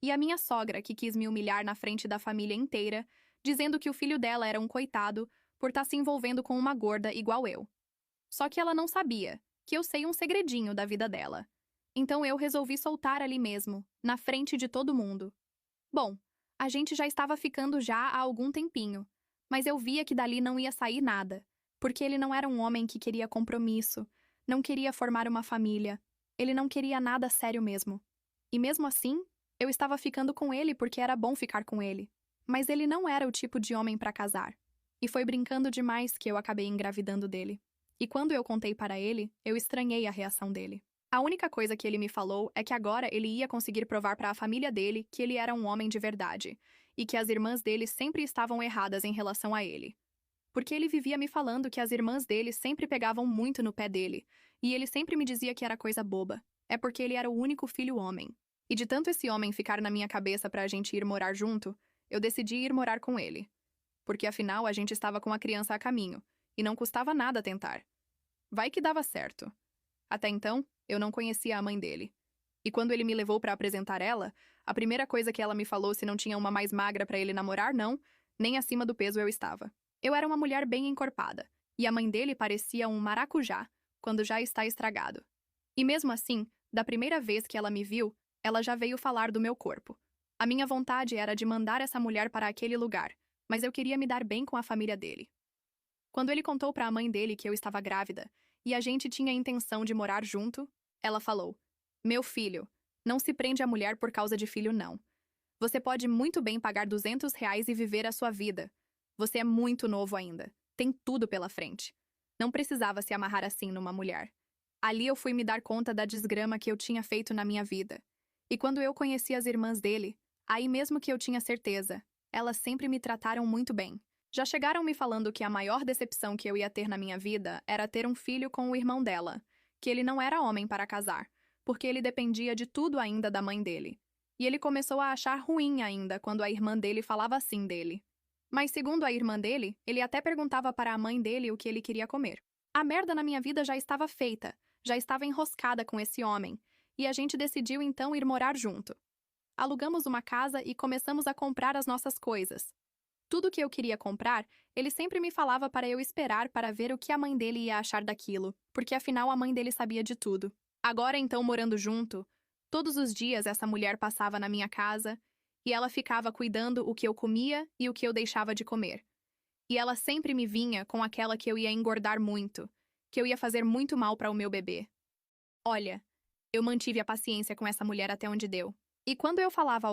E a minha sogra, que quis me humilhar na frente da família inteira, dizendo que o filho dela era um coitado por estar se envolvendo com uma gorda igual eu. Só que ela não sabia que eu sei um segredinho da vida dela. Então eu resolvi soltar ali mesmo, na frente de todo mundo. Bom, a gente já estava ficando já há algum tempinho, mas eu via que dali não ia sair nada, porque ele não era um homem que queria compromisso, não queria formar uma família, ele não queria nada sério mesmo. E mesmo assim, eu estava ficando com ele porque era bom ficar com ele. Mas ele não era o tipo de homem para casar. E foi brincando demais que eu acabei engravidando dele. E quando eu contei para ele, eu estranhei a reação dele. A única coisa que ele me falou é que agora ele ia conseguir provar para a família dele que ele era um homem de verdade, e que as irmãs dele sempre estavam erradas em relação a ele. Porque ele vivia me falando que as irmãs dele sempre pegavam muito no pé dele, e ele sempre me dizia que era coisa boba. É porque ele era o único filho homem. E de tanto esse homem ficar na minha cabeça pra gente ir morar junto, eu decidi ir morar com ele. Porque afinal a gente estava com a criança a caminho, e não custava nada tentar. Vai que dava certo. Até então, eu não conhecia a mãe dele. E quando ele me levou pra apresentar ela, a primeira coisa que ela me falou se não tinha uma mais magra pra ele namorar, não, nem acima do peso eu estava. Eu era uma mulher bem encorpada, e a mãe dele parecia um maracujá, quando já está estragado. E mesmo assim, da primeira vez que ela me viu, ela já veio falar do meu corpo. A minha vontade era de mandar essa mulher para aquele lugar, mas eu queria me dar bem com a família dele. Quando ele contou para a mãe dele que eu estava grávida e a gente tinha a intenção de morar junto, ela falou: Meu filho, não se prende a mulher por causa de filho, não. Você pode muito bem pagar R$ 200 e viver a sua vida. Você é muito novo ainda. Tem tudo pela frente. Não precisava se amarrar assim numa mulher. Ali eu fui me dar conta da desgrama que eu tinha feito na minha vida. E quando eu conheci as irmãs dele, aí mesmo que eu tinha certeza, elas sempre me trataram muito bem. Já chegaram me falando que a maior decepção que eu ia ter na minha vida era ter um filho com o irmão dela, que ele não era homem para casar, porque ele dependia de tudo ainda da mãe dele. E ele começou a achar ruim ainda quando a irmã dele falava assim dele. Mas segundo a irmã dele, ele até perguntava para a mãe dele o que ele queria comer. A merda na minha vida já estava feita, já estava enroscada com esse homem, e a gente decidiu então ir morar junto. Alugamos uma casa e começamos a comprar as nossas coisas. Tudo que eu queria comprar, ele sempre me falava para eu esperar para ver o que a mãe dele ia achar daquilo, porque afinal a mãe dele sabia de tudo. Agora então morando junto, todos os dias essa mulher passava na minha casa e ela ficava cuidando o que eu comia e o que eu deixava de comer. E ela sempre me vinha com aquela que eu ia engordar muito, que eu ia fazer muito mal para o meu bebê. Olha, eu mantive a paciência com essa mulher até onde deu. E quando eu falava